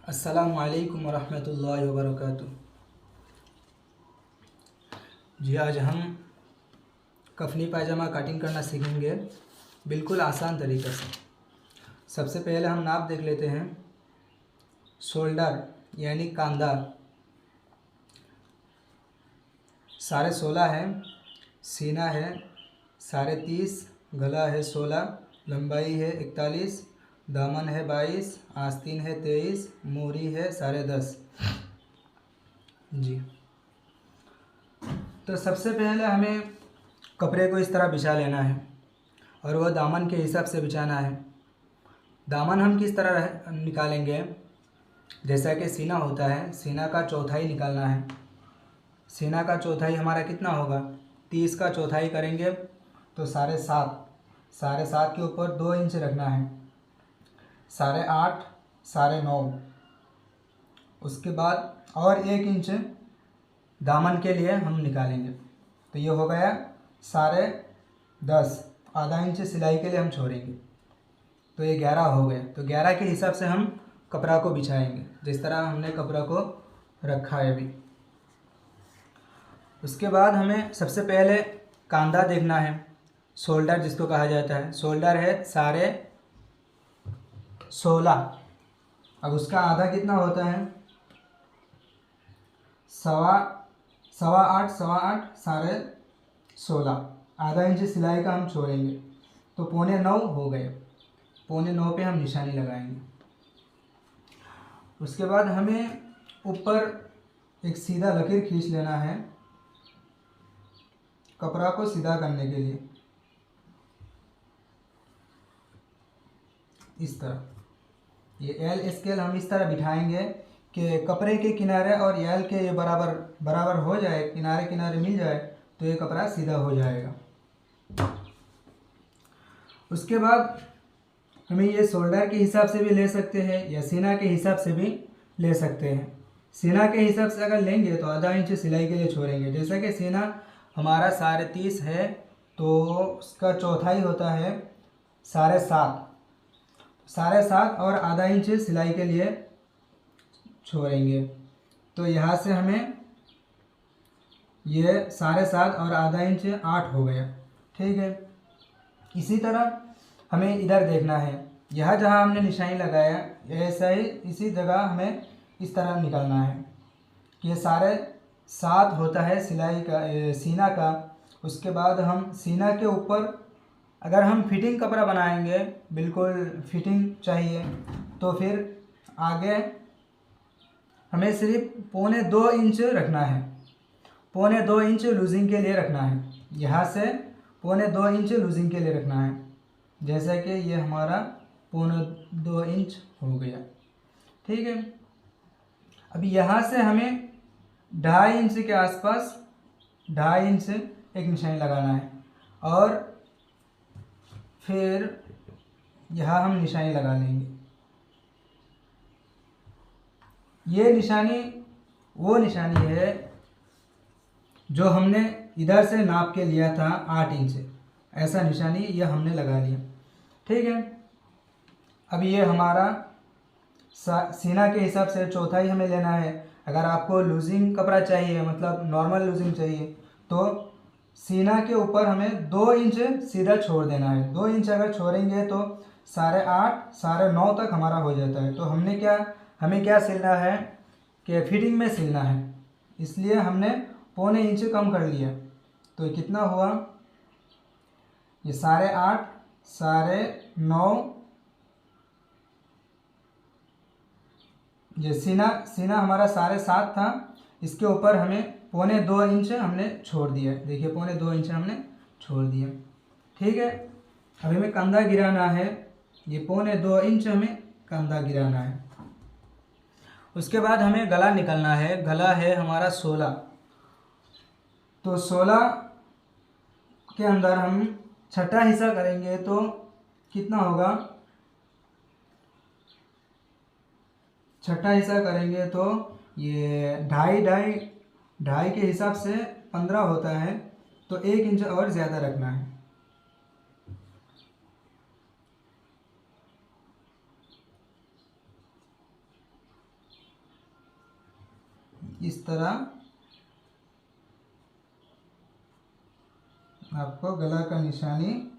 अस्सलामु अलैकुम वरहमतुल्लाहि वबरकातुह। जी आज हम कफनी पायजामा कटिंग करना सीखेंगे बिल्कुल आसान तरीके से। सबसे पहले हम नाप देख लेते हैं। शोल्डर यानी कंधा 16.5 है, सीना है 30.5, गला है 16, लंबाई है 41, दामन है 22, आस्तीन है 23, मोहरी है 10.5। जी तो सबसे पहले हमें कपड़े को इस तरह बिछा लेना है और वह दामन के हिसाब से बिछाना है। दामन हम किस तरह निकालेंगे, जैसा कि सीना होता है, सीना का चौथाई निकालना है। सीना का चौथाई हमारा कितना होगा, 30 का चौथाई करेंगे तो 7.5, 7.5 के ऊपर 2 इंच रखना है, 8.5, 9.5। उसके बाद और 1 इंच दामन के लिए हम निकालेंगे तो ये हो गया 10.5। आधा इंच सिलाई के लिए हम छोड़ेंगे तो ये 11 हो गया। तो 11 के हिसाब से हम कपड़ा को बिछाएंगे, जिस तरह हमने कपड़ा को रखा है अभी। उसके बाद हमें सबसे पहले कंधा देखना है, शोल्डर जिसको कहा जाता है। शोल्डर है 16.5। अब उसका आधा कितना होता है, 8.25, 16.5। आधा इंच सिलाई का हम छोड़ेंगे तो 8.25 हो गए। 8.25 पे हम निशानी लगाएंगे। उसके बाद हमें ऊपर एक सीधा लकीर खींच लेना है कपड़ा को सीधा करने के लिए, इस तरह। ये एल स्केल हम इस तरह बिठाएंगे कि कपड़े के किनारे और एल के ये बराबर बराबर हो जाए, किनारे किनारे मिल जाए तो ये कपड़ा सीधा हो जाएगा। उसके बाद हमें ये शोल्डर के हिसाब से भी ले सकते हैं या सीना के हिसाब से भी ले सकते हैं। सीना के हिसाब से अगर लेंगे तो आधा इंच सिलाई के लिए छोड़ेंगे। जैसा कि सीना हमारा 30.5 है तो उसका चौथाई होता है 7.5, 7.5 और आधा इंच सिलाई के लिए छोड़ेंगे। तो यहाँ से हमें ये 7.5 और आधा इंच 8 हो गया। ठीक है, इसी तरह हमें इधर देखना है, यह जहाँ हमने निशानी लगाया ऐसा ही इसी जगह हमें इस तरह निकालना है कि ये 7.5 होता है सिलाई का, सीना का। उसके बाद हम सीना के ऊपर अगर हम फिटिंग कपड़ा बनाएंगे, बिल्कुल फिटिंग चाहिए, तो फिर आगे हमें सिर्फ 2.25 इंच रखना है। 2.25 इंच लूजिंग के लिए रखना है। यहाँ से 2.25 इंच लूजिंग के लिए रखना है। जैसा कि ये हमारा 2.25 इंच हो गया। ठीक है, अभी यहाँ से हमें 2.5 इंच के आसपास 2.5 इंच एक निशानी लगाना है और फिर यहाँ हम निशानी लगा लेंगे। ये निशानी वो निशानी है जो हमने इधर से नाप के लिया था 8 इंच, ऐसा निशानी ये हमने लगा लिया। ठीक है, अब ये हमारा सीना के हिसाब से चौथाई हमें लेना है। अगर आपको लूजिंग कपड़ा चाहिए, मतलब नॉर्मल लूजिंग चाहिए, तो सीना के ऊपर हमें 2 इंच सीधा छोड़ देना है। 2 इंच अगर छोड़ेंगे तो 8.5, 9.5 तक हमारा हो जाता है। तो हमें क्या सिलना है कि फिटिंग में सिलना है, इसलिए हमने 0.25 इंच कम कर लिया। तो कितना हुआ, ये 8.5, 9.5। ये सीना हमारा 7.5 था, इसके ऊपर हमें 2.25 इंच हमने छोड़ दिया। देखिए 2.25 इंच हमने छोड़ दिया। ठीक है, अब हमें कंधा गिराना है। ये 2.25 इंच हमें कंधा गिराना है। उसके बाद हमें गला निकालना है। गला है हमारा 16, तो 16 के अंदर हम छठा हिस्सा करेंगे तो कितना होगा, छठा हिस्सा करेंगे तो ये 2.5 के हिसाब से 15 होता है, तो 1 इंच और ज़्यादा रखना है। इस तरह आपको गला का निशानी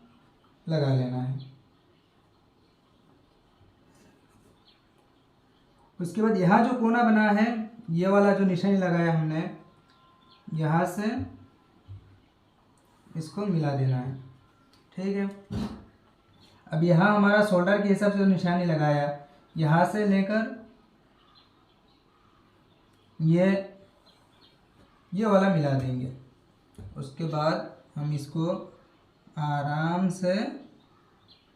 लगा लेना है। उसके बाद यहाँ जो कोना बना है, ये वाला जो निशानी लगाया हमने, यहाँ से इसको मिला देना है। ठीक है। अब यहाँ हमारा शोल्डर के हिसाब से जो निशानी लगाया, यहाँ से लेकर ये वाला मिला देंगे। उसके बाद हम इसको आराम से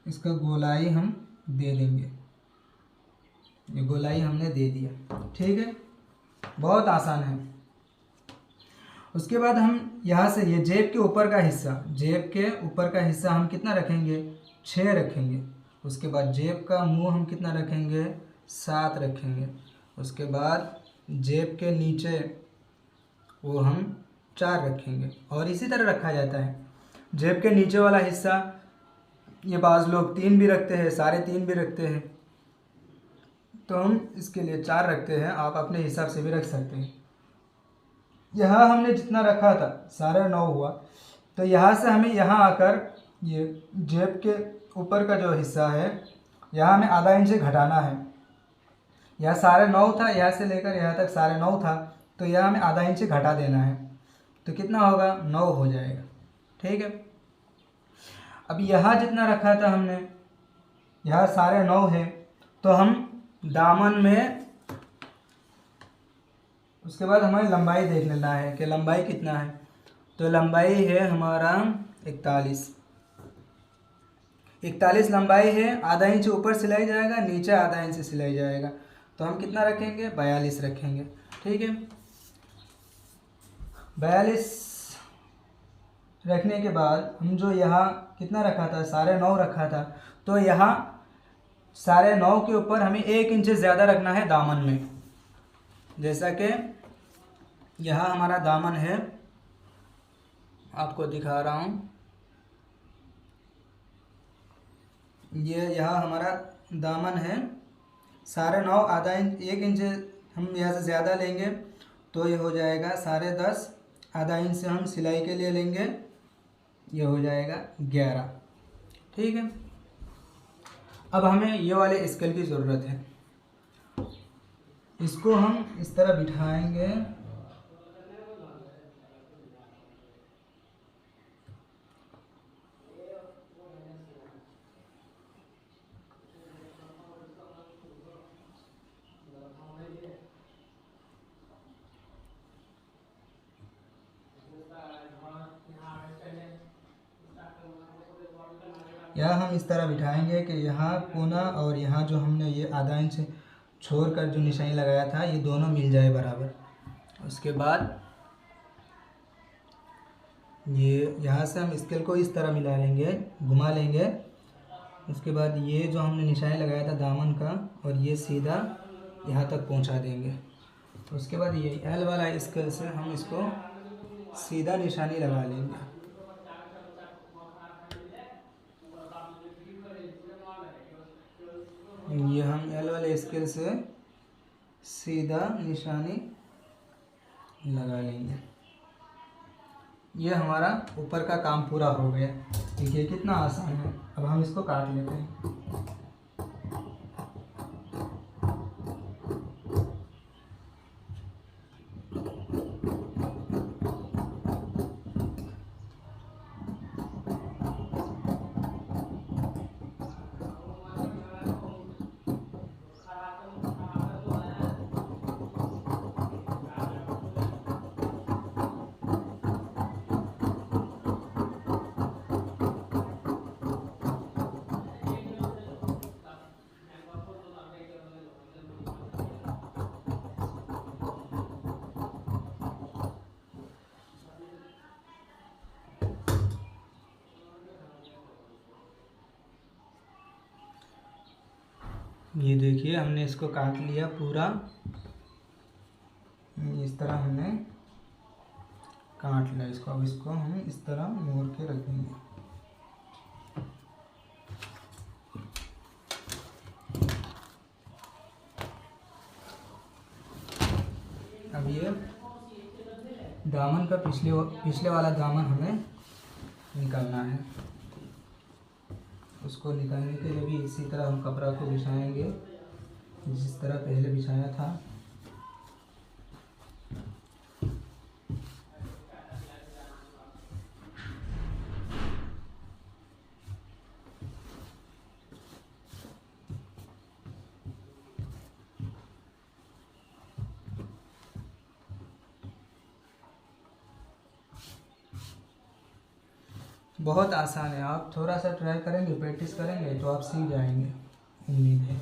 इसका गोलाई हम दे देंगे। ये गोलाई हमने दे दिया। ठीक है, बहुत आसान है। उसके बाद हम यहाँ से ये जेब के ऊपर का हिस्सा हम कितना रखेंगे, 6 रखेंगे। उसके बाद जेब का मुंह हम कितना रखेंगे, 7 रखेंगे। उसके बाद जेब के नीचे वो हम 4 रखेंगे। और इसी तरह रखा जाता है। जेब के नीचे वाला हिस्सा ये बाज़ लोग 3 भी रखते हैं, 3.5 भी रखते हैं, तो हम इसके लिए 4 रखते हैं। आप अपने हिसाब से भी रख सकते हैं। यहाँ हमने जितना रखा था 9.5 हुआ, तो यहाँ से हमें यहाँ आकर ये जेब के ऊपर का जो हिस्सा है, यहाँ हमें आधा इंच घटाना है। यहाँ 9.5 था, यहाँ से लेकर यहाँ तक 9.5 था, तो यहाँ हमें आधा इंच घटा देना है। तो कितना होगा, 9 हो जाएगा। ठीक है। अब यहाँ जितना रखा था हमने, यहाँ 9.5 है, तो हम दामन में उसके बाद हमें लंबाई देख लेना है कि लंबाई कितना है। तो लंबाई है हमारा 41 लंबाई है। आधा इंच ऊपर सिलाई जाएगा, नीचे आधा इंच सिलाई जाएगा, तो हम कितना रखेंगे, 42 रखेंगे। ठीक है। 42 रखने के बाद हम जो यहाँ कितना रखा था, 9.5 रखा था, तो यहाँ 9.5 के ऊपर हमें 1 इंच ज़्यादा रखना है दामन में। जैसा कि यहाँ हमारा दामन है, आपको दिखा रहा हूँ। ये यहाँ हमारा दामन है, 9.5, आधा इंच 1 इंच हम यहाँ से ज़्यादा लेंगे, तो ये हो जाएगा 10.5। आधा इंच से हम सिलाई के लिए लेंगे, ये हो जाएगा 11। ठीक है। अब हमें ये वाले स्केल की ज़रूरत है। इसको हम इस तरह बिठाएंगे। यहाँ हम इस तरह बिठाएंगे कि यहाँ कोना और यहाँ जो हमने ये आधा इंच छोड़कर जो निशानी लगाया था, ये दोनों मिल जाए बराबर। उसके बाद ये यहाँ से हम स्केल को इस तरह मिला लेंगे, घुमा लेंगे। उसके बाद ये जो हमने निशानी लगाया था दामन का, और ये सीधा यहाँ तक पहुँचा देंगे। उसके बाद ये एल वाला स्केल से हम इसको सीधा निशानी लगा लेंगे। ये हम एल वाले स्केल से सीधा निशानी लगा लेंगे। ये हमारा ऊपर का काम पूरा हो गया। देखिए कितना आसान है। अब हम इसको काट लेते हैं। ये देखिए हमने इसको काट लिया पूरा। इस तरह हमने काट लिया इसको। अब इसको हम इस तरह मोड़ के रख देंगे। अब ये दामन का पिछले वाला दामन हमें निकालना है। उसको निकालने के लिए भी इसी तरह हम कपड़ा को बिछाएंगे जिस तरह पहले बिछाया था। बहुत आसान है, आप थोड़ा सा ट्राई करेंगे, प्रैक्टिस करेंगे तो आप सीख जाएंगे, उम्मीद है।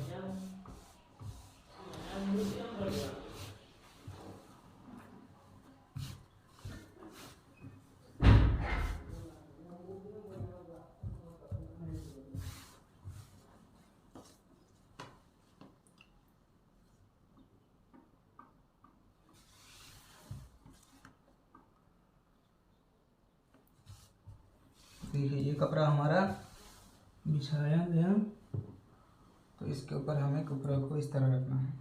देखिए ये कपड़ा हमारा बिछाया गया, तो इसके ऊपर हमें कपड़ा को इस तरह रखना है।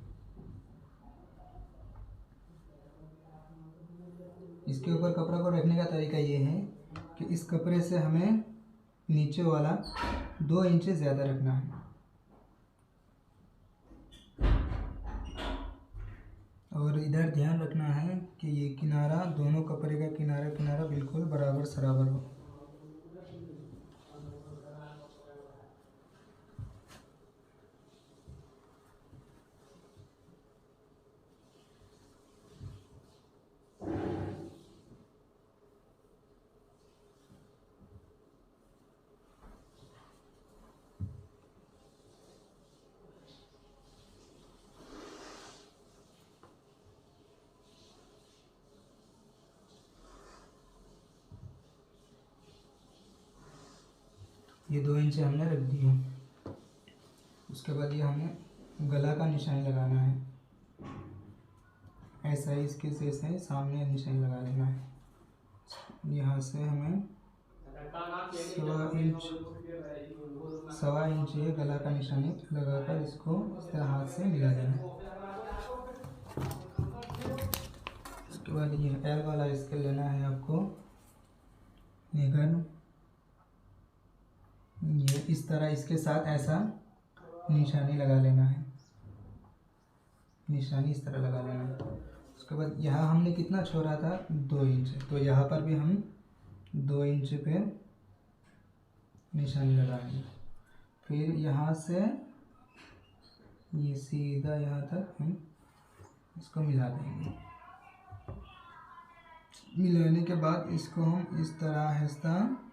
इसके ऊपर कपड़ा को रखने का तरीका ये है कि इस कपड़े से हमें नीचे वाला 2 इंच ज़्यादा रखना है और इधर ध्यान रखना है कि ये किनारा, दोनों कपड़े का किनारा बिल्कुल बराबर सराबर हो। ये 2 इंच हमने रख दिए। उसके बाद ये हमें गला का निशान लगाना है, ऐसा ही इसके से सामने निशान लगा लेना है। यहाँ से हमें 1.25 इंच ये गला का निशानी लगाकर इसको इस तरह हाथ से मिला देना है। उसके बाद ये एल वाला स्केल लेना है आपको, निगन ये इस तरह इसके साथ ऐसा निशानी लगा लेना है, निशानी इस तरह लगा लेना है। उसके बाद यहाँ हमने कितना छोड़ा था, 2 इंच, तो यहाँ पर भी हम 2 इंच पे निशानी लगाएंगे। फिर यहाँ से ये सीधा यहाँ तक हम इसको मिला देंगे। मिलाने के बाद इसको हम इस तरह आहिस्ता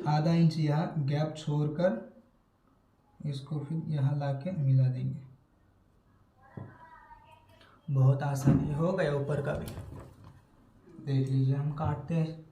आधा इंच यहाँ गैप छोड़कर इसको फिर यहाँ लाके मिला देंगे। बहुत आसानी हो गया। ऊपर का भी देख लीजिए, हम काटते हैं।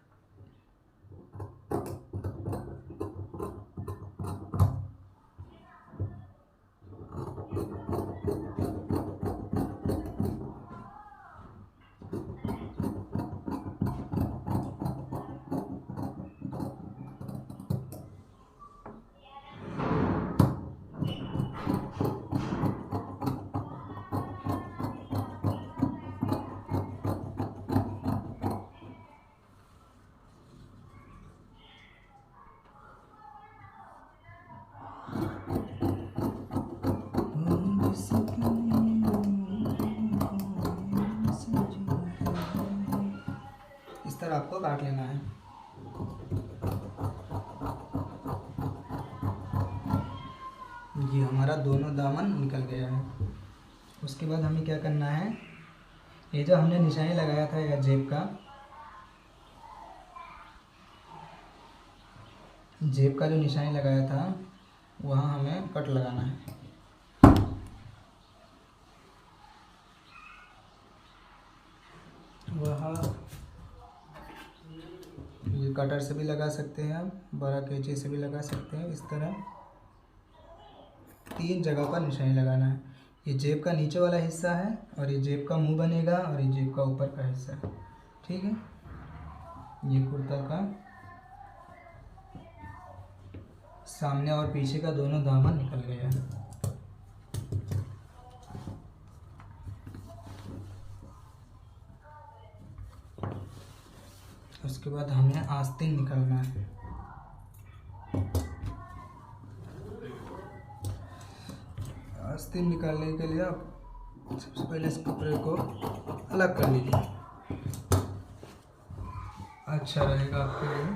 इस तरह आपको काट लेना है। ये हमारा दोनों दामन निकल गया है। उसके बाद हमें क्या करना है, ये जो हमने निशानी लगाया था या जेब का जो निशानी लगाया था वहाँ हमें कट लगाना है। वहाँ ये कटर से भी लगा सकते हैं आप, बड़ा कैंची से भी लगा सकते हैं। इस तरह 3 जगह पर निशानी लगाना है। ये जेब का नीचे वाला हिस्सा है और ये जेब का मुंह बनेगा और ये जेब का ऊपर का हिस्सा है। ठीक है, ये कुर्ता का सामने और पीछे का दोनों दामन निकल गया है। उसके बाद हमें आस्तीन निकालना है। आस्तीन निकालने के लिए आप सबसे पहले इस कपड़े को अलग कर लीजिए, अच्छा रहेगा आपके लिए।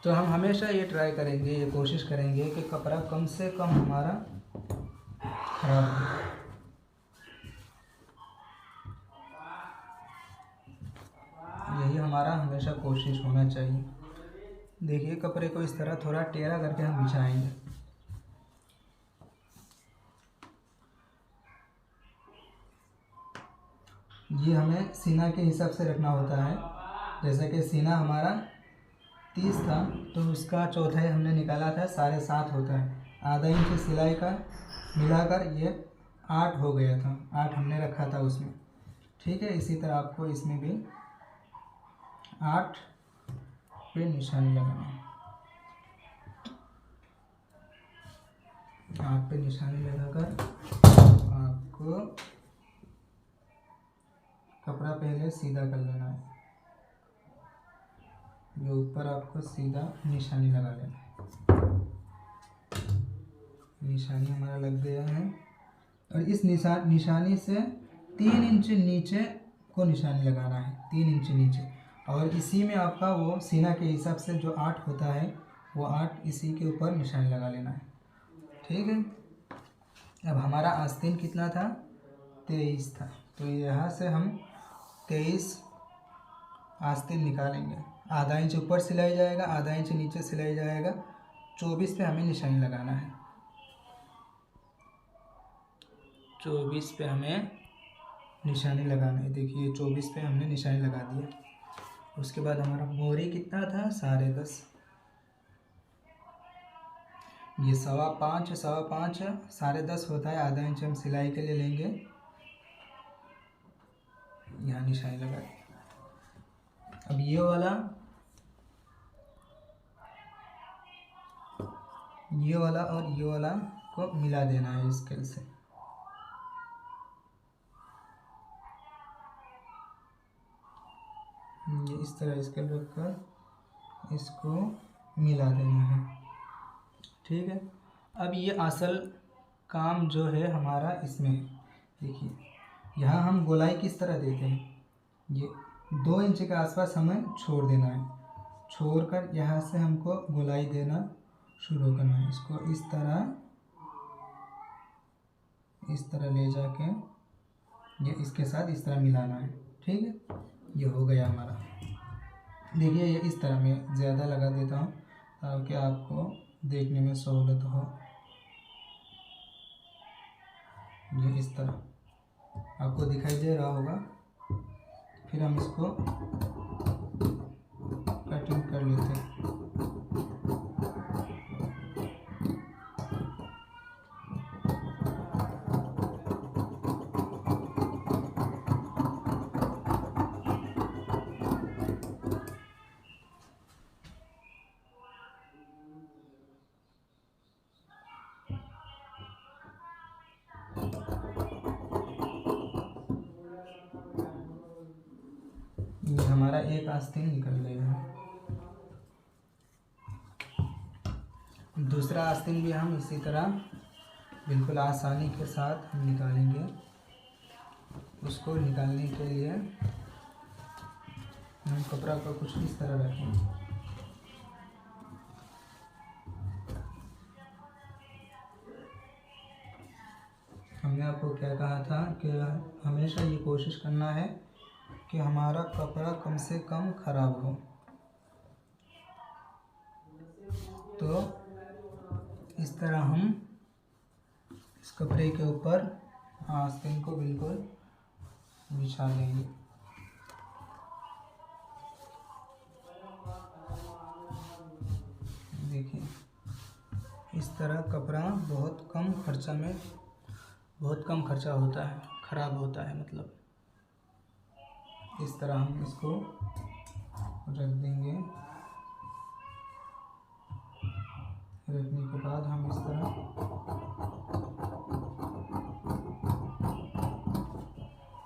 तो हम हमेशा ये ट्राई करेंगे, ये कोशिश करेंगे कि कपड़ा कम से कम हमारा खराब हो। यही हमारा हमेशा कोशिश होना चाहिए। देखिए कपड़े को इस तरह थोड़ा टेढ़ा करके हम बिछाएंगे। ये हमें सीना के हिसाब से रखना होता है। जैसे कि सीना हमारा 30 था तो उसका चौथाई हमने निकाला था 7.5 होता है। आधा इंच सिलाई का मिलाकर ये 8 हो गया था, 8 हमने रखा था उसमें। ठीक है, इसी तरह आपको इसमें भी 8 पे निशानी लगाना है। 8 पे निशानी लगाकर आपको कपड़ा पहले सीधा कर लेना है। ये ऊपर आपको सीधा निशानी लगा लेना है। निशानी हमारा लग गया है और इस निशानी से 3 इंच नीचे को निशानी लगाना है, 3 इंच नीचे। और इसी में आपका वो सीना के हिसाब से जो 8 होता है वो 8 इसी के ऊपर निशानी लगा लेना है। ठीक है, अब हमारा आस्तीन कितना था? 23 था। तो यहाँ से हम 23 आस्तीन निकालेंगे। आधा इंच ऊपर सिलाई जाएगा, आधा इंच नीचे सिलाई जाएगा। 24 पे हमें निशानी लगाना है। 24 पे हमें निशानी लगाना है। देखिए 24 पे हमने निशानी लगा दिया। उसके बाद हमारा मोरी कितना था? 10.5। ये 5.25 10.5 होता है। आधा इंच हम सिलाई के लिए लेंगे। यहाँ निशानी लगा दी। अब ये वाला और ये वाला को मिला देना है स्केल से। ये इस तरह स्केल रखकर इसको मिला देना है। ठीक है, अब ये असल काम जो है हमारा इसमें है। देखिए यहाँ हम गोलाई किस तरह देते हैं, ये 2 इंच के आसपास हमें छोड़ देना है। छोड़कर यहाँ से हमको गोलाई देना शुरू करना है। इसको इस तरह ले जाके ये इसके साथ इस तरह मिलाना है। ठीक है, ये हो गया हमारा। देखिए ये इस तरह मैं ज़्यादा लगा देता हूँ ताकि आपको देखने में सहूलत हो। ये इस तरह आपको दिखाई दे रहा होगा। फिर हम इसको कटिंग कर लेते हैं। ये हमारा एक आस्तीन निकल गया है। दूसरा आस्तीन भी हम इसी तरह बिल्कुल आसानी के साथ हम निकालेंगे। उसको निकालने के लिए हम कपड़ा को कुछ इस तरह रखेंगे। हमने आपको क्या कहा था कि हमेशा ये कोशिश करना है कि हमारा कपड़ा कम से कम खराब हो। तो इस तरह हम इस कपड़े के ऊपर आस्तीन को बिल्कुल बिछा देंगे। देखिए इस तरह कपड़ा बहुत कम खर्चा होता है, खराब होता है मतलब। इस तरह हम इसको रख देंगे। रखने के बाद हम इस तरह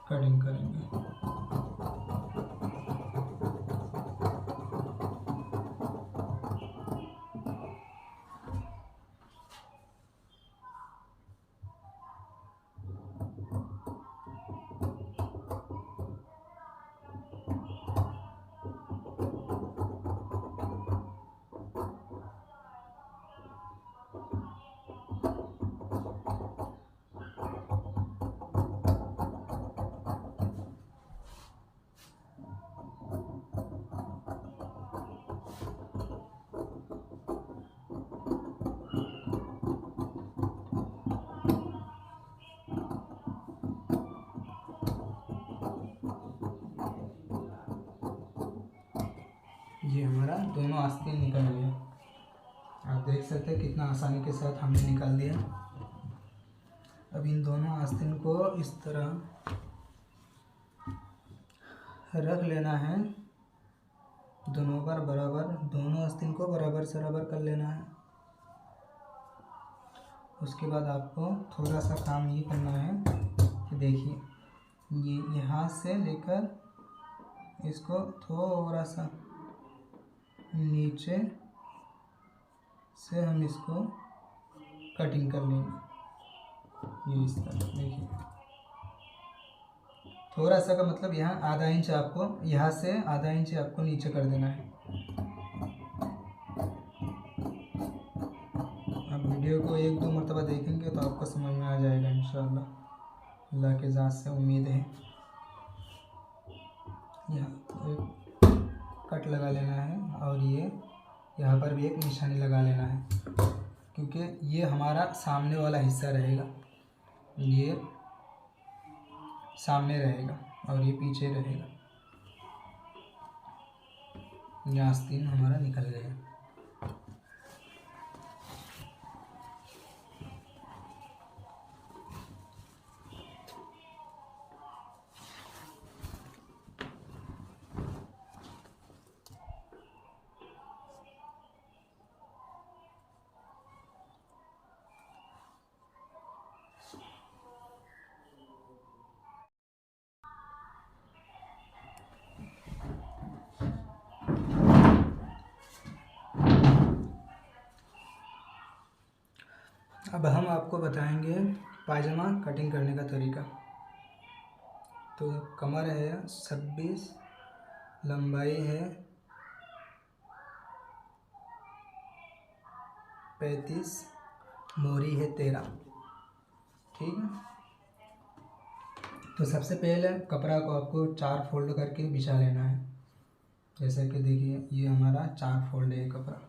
कटिंग करेंगे। ये हमारा दोनों आस्तीन निकल गया। आप देख सकते हैं कितना आसानी के साथ हमने निकाल दिया। अब इन दोनों आस्तीन को इस तरह रख लेना है, दोनों पर बराबर, दोनों आस्तीन को बराबर से बराबर कर लेना है। उसके बाद आपको थोड़ा सा काम ये करना है कि देखिए, ये यहाँ से लेकर इसको थोड़ा सा नीचे से हम इसको कटिंग कर लेंगे। ये इस तरह देखिए, थोड़ा सा का मतलब यहाँ आधा इंच, आपको यहाँ से आधा इंच आपको नीचे कर देना है। आप वीडियो को एक दो मरतबा देखेंगे तो आपको समझ में आ जाएगा इंशाअल्लाह, अल्लाह के ज़ात से उम्मीद है। यहाँ एक कट लगा लेना है और ये यहाँ पर भी एक निशानी लगा लेना है, क्योंकि ये हमारा सामने वाला हिस्सा रहेगा, ये सामने रहेगा और ये पीछे रहेगा। ये आस्तीन हमारा निकल गया। अब हम आपको बताएंगे पायजामा कटिंग करने का तरीका। तो कमर है 26, लंबाई है 35, मोरी है 13। ठीक है, तो सबसे पहले कपड़ा को आपको 4 फोल्ड करके बिछा लेना है। जैसे कि देखिए, ये हमारा 4 फोल्ड है कपड़ा,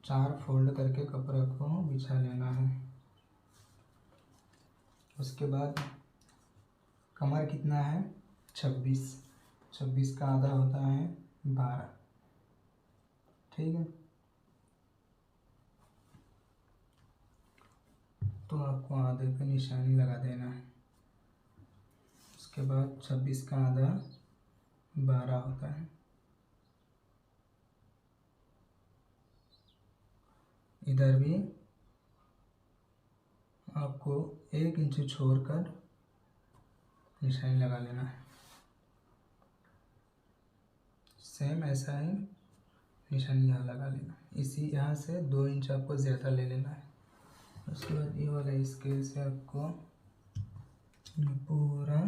4 फोल्ड करके कपड़ा को बिछा लेना है। उसके बाद कमर कितना है 26, 26 का आधा होता है 12। ठीक है, तो आपको आधे पे निशानी लगा देना है। उसके बाद 26 का आधा 12 होता है। इधर भी आपको 1 इंच छोड़कर निशानी लगा लेना है। सेम ऐसा ही निशानी यहाँ लगा लेना। इसी यहाँ से 2 इंच आपको ज़्यादा ले लेना है। उसके बाद ये वाला स्केल से आपको पूरा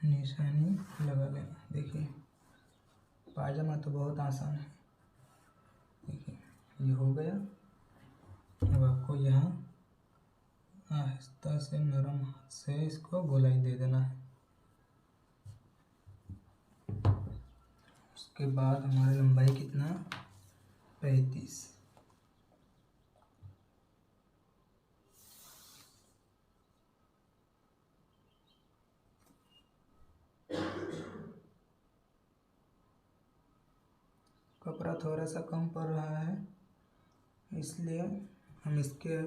निशानी लगा लेना। देखिए, पायजामा तो बहुत आसान है। देखिए, ये हो गया। अब आपको यहाँ आहिस्ता से नरम हाथ से इसको गोलाई दे देना है। उसके बाद हमारी लंबाई कितना 35। कपड़ा थोड़ा सा कम पड़ रहा है, इसलिए हम इसके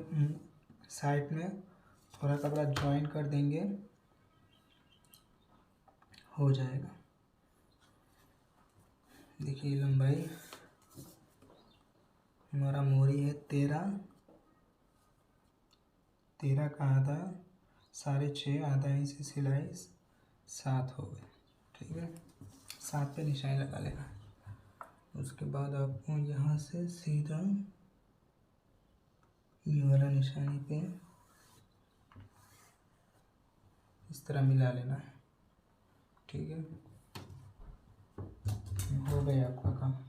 साइड में थोड़ा कपड़ा ज्वाइन कर देंगे, हो जाएगा। देखिए, लंबाई हमारा मोरी है 13, 13 का आधा 6.5, आधा इंच से सिलाई 7 हो गई। ठीक है, 7 पे निशान लगा लेना। उसके बाद आपको यहाँ से सीधा ये वाला निशानी पे इस तरह मिला लेना है। ठीक है, हो गया आपका काम।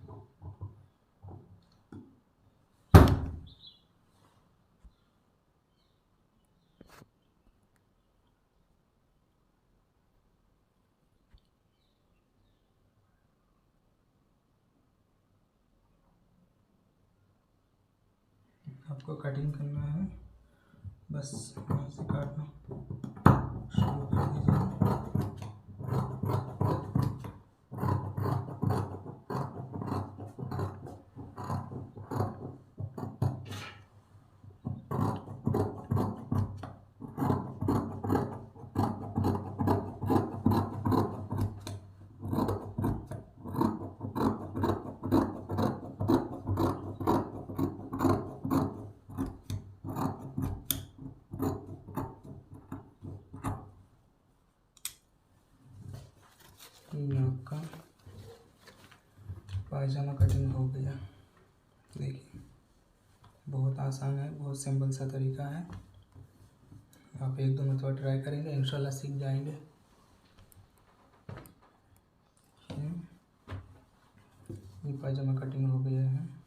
आपको कटिंग करना है, बस यहाँ से काटना शुरू कर दीजिए। ये आपका पायजामा कटिंग हो गया। देखिए, बहुत आसान है, बहुत सिंपल सा तरीका है। आप 1-2 मरतबा ट्राई करेंगे, इंशाल्लाह सीख जाएंगे। ये पायजामा कटिंग हो गया है।